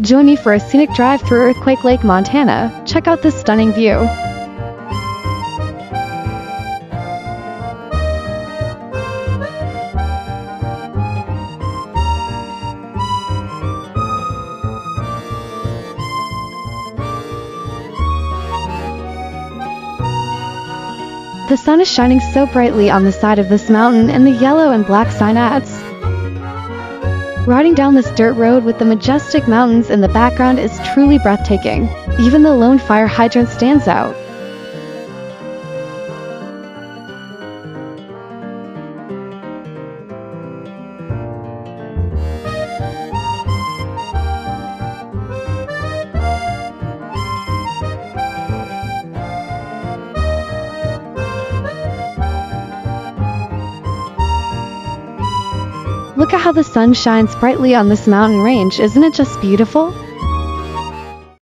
Join me for a scenic drive through Earthquake Lake, Montana. Check out this stunning view. The sun is shining so brightly on the side of this mountain, and the yellow and black sign adds. Riding down this dirt road with the majestic mountains in the background is truly breathtaking. Even the lone fire hydrant stands out. Look at how the sun shines brightly on this mountain range, isn't it just beautiful?